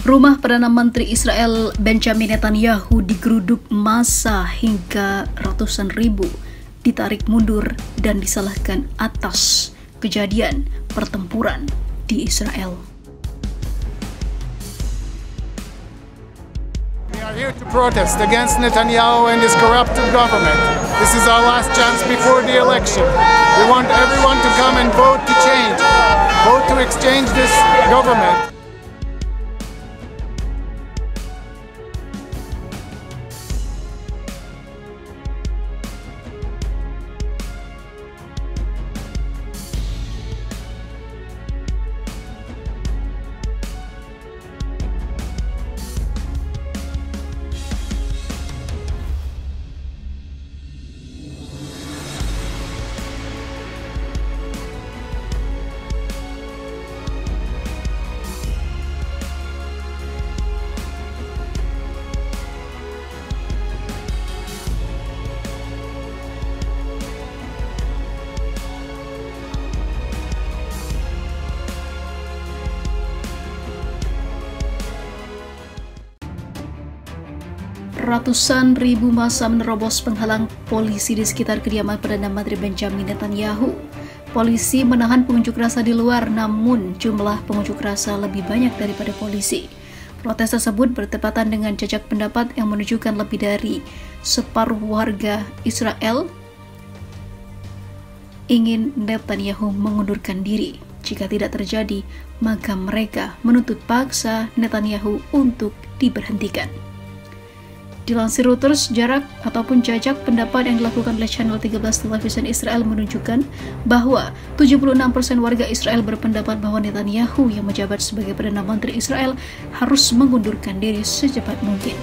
Rumah Perdana Menteri Israel Benjamin Netanyahu digeruduk massa hingga ratusan ribu ditarik mundur dan disalahkan atas kejadian pertempuran di Israel. We are here to protest against Netanyahu and his corrupted government. This is our last chance before the election. We want everyone to come and vote to change. Vote to exchange this government. Ratusan ribu massa menerobos penghalang polisi di sekitar kediaman Perdana Menteri Benjamin Netanyahu. Polisi menahan pengunjuk rasa di luar, namun jumlah pengunjuk rasa lebih banyak daripada polisi. Protes tersebut bertepatan dengan jajak pendapat yang menunjukkan lebih dari separuh warga Israel ingin Netanyahu mengundurkan diri. Jika tidak terjadi, maka mereka menuntut paksa Netanyahu untuk diberhentikan. Dilansir Reuters, jarak ataupun jajak pendapat yang dilakukan oleh channel 13 televisi Israel menunjukkan bahwa 76% warga Israel berpendapat bahwa Netanyahu yang menjabat sebagai Perdana Menteri Israel harus mengundurkan diri secepat mungkin.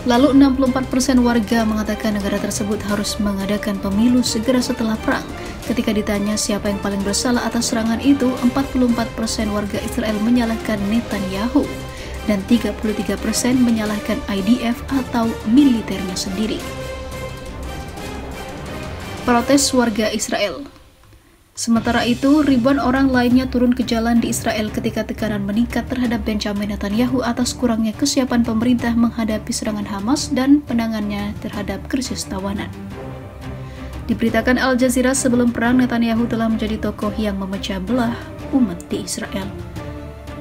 Lalu 64% warga mengatakan negara tersebut harus mengadakan pemilu segera setelah perang. Ketika ditanya siapa yang paling bersalah atas serangan itu, 44% warga Israel menyalahkan Netanyahu dan 33% menyalahkan IDF atau militernya sendiri. Protes warga Israel. Sementara itu, ribuan orang lainnya turun ke jalan di Israel ketika tekanan meningkat terhadap Benjamin Netanyahu atas kurangnya kesiapan pemerintah menghadapi serangan Hamas dan penanganannya terhadap krisis tawanan. Diberitakan Al Jazeera, sebelum perang Netanyahu telah menjadi tokoh yang memecah belah umat di Israel.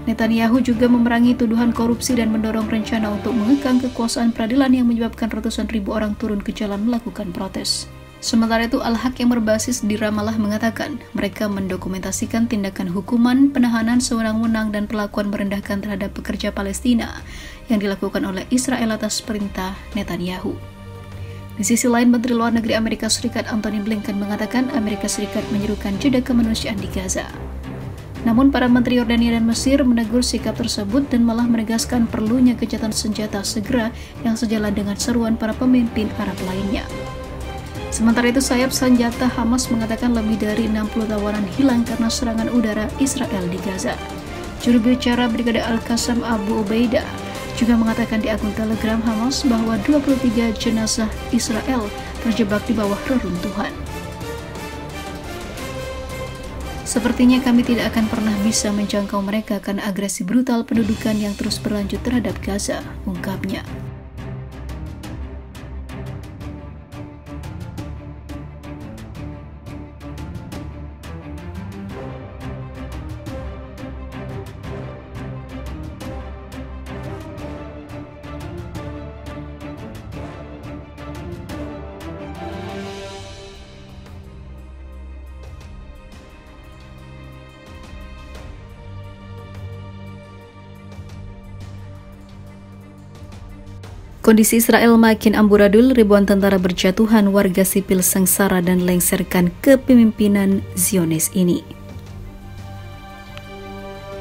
Netanyahu juga memerangi tuduhan korupsi dan mendorong rencana untuk mengekang kekuasaan peradilan yang menyebabkan ratusan ribu orang turun ke jalan melakukan protes. Sementara itu, Al-Haq yang berbasis di Ramallah mengatakan mereka mendokumentasikan tindakan hukuman, penahanan sewenang-wenang dan perlakuan merendahkan terhadap pekerja Palestina yang dilakukan oleh Israel atas perintah Netanyahu. Di sisi lain, Menteri Luar Negeri Amerika Serikat Antony Blinken mengatakan Amerika Serikat menyerukan jeda kemanusiaan di Gaza. Namun para menteri Yordania dan Mesir menegur sikap tersebut dan malah menegaskan perlunya gencatan senjata segera yang sejalan dengan seruan para pemimpin Arab lainnya. Sementara itu, sayap senjata Hamas mengatakan lebih dari 60 tawanan hilang karena serangan udara Israel di Gaza. Juru bicara Brigade Al-Qassam Abu Ubaidah juga mengatakan di akun Telegram Hamas bahwa 23 jenazah Israel terjebak di bawah reruntuhan. Sepertinya kami tidak akan pernah bisa menjangkau mereka karena agresi brutal pendudukan yang terus berlanjut terhadap Gaza, ungkapnya. Kondisi Israel makin amburadul, ribuan tentara berjatuhan, warga sipil sengsara dan lengserkan kepemimpinan Zionis ini.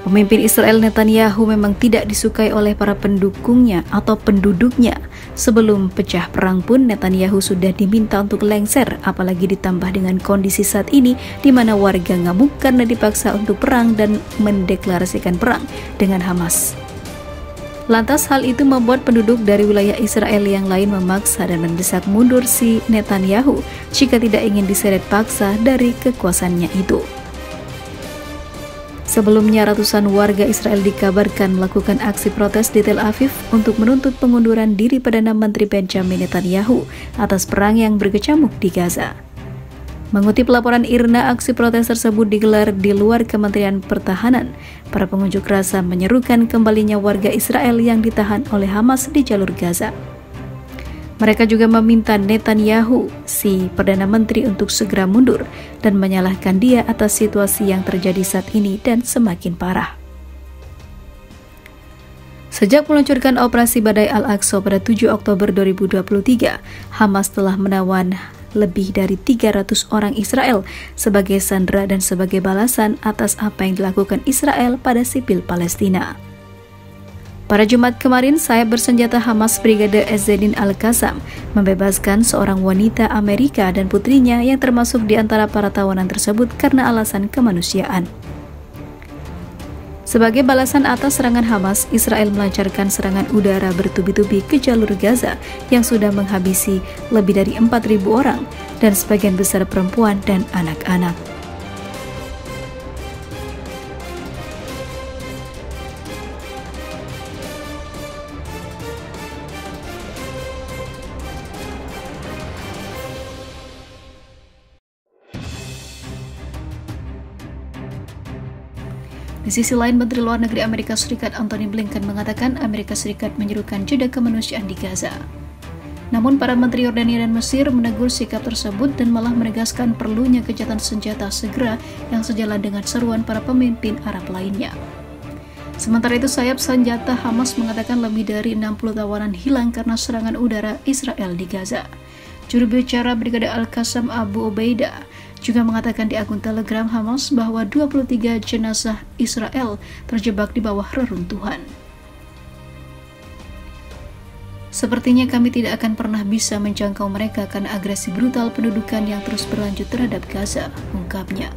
Pemimpin Israel Netanyahu memang tidak disukai oleh para pendukungnya atau penduduknya. Sebelum pecah perang pun Netanyahu sudah diminta untuk lengser, apalagi ditambah dengan kondisi saat ini di mana warga ngamuk karena dipaksa untuk perang dan mendeklarasikan perang dengan Hamas. Lantas hal itu membuat penduduk dari wilayah Israel yang lain memaksa dan mendesak mundur si Netanyahu jika tidak ingin diseret paksa dari kekuasaannya itu. Sebelumnya, ratusan warga Israel dikabarkan melakukan aksi protes di Tel Aviv untuk menuntut pengunduran diri Perdana Menteri Benjamin Netanyahu atas perang yang berkecamuk di Gaza. Mengutip laporan IRNA, aksi protes tersebut digelar di luar Kementerian Pertahanan. Para pengunjuk rasa menyerukan kembalinya warga Israel yang ditahan oleh Hamas di jalur Gaza. Mereka juga meminta Netanyahu, si Perdana Menteri, untuk segera mundur dan menyalahkan dia atas situasi yang terjadi saat ini dan semakin parah. Sejak meluncurkan operasi Badai Al-Aqsa pada 7 Oktober 2023, Hamas telah menawan lebih dari 300 orang Israel sebagai sandera dan sebagai balasan atas apa yang dilakukan Israel pada sipil Palestina. Pada Jumat kemarin, sayap bersenjata Hamas Brigade Ezzedin Al-Qassam membebaskan seorang wanita Amerika dan putrinya yang termasuk di antara para tawanan tersebut karena alasan kemanusiaan. Sebagai balasan atas serangan Hamas, Israel melancarkan serangan udara bertubi-tubi ke jalur Gaza yang sudah menghabisi lebih dari 4.000 orang dan sebagian besar perempuan dan anak-anak. Di sisi lain, Menteri Luar Negeri Amerika Serikat Antony Blinken mengatakan Amerika Serikat menyerukan jeda kemanusiaan di Gaza. Namun, para menteri Yordania dan Mesir menegur sikap tersebut dan malah menegaskan perlunya gencatan senjata segera yang sejalan dengan seruan para pemimpin Arab lainnya. Sementara itu, sayap senjata Hamas mengatakan lebih dari 60 tawanan hilang karena serangan udara Israel di Gaza. Juru bicara Brigade Al-Qassam Abu Ubaidah juga mengatakan di akun Telegram Hamas bahwa 23 jenazah Israel terjebak di bawah reruntuhan. Sepertinya kami tidak akan pernah bisa menjangkau mereka karena agresi brutal pendudukan yang terus berlanjut terhadap Gaza, ungkapnya.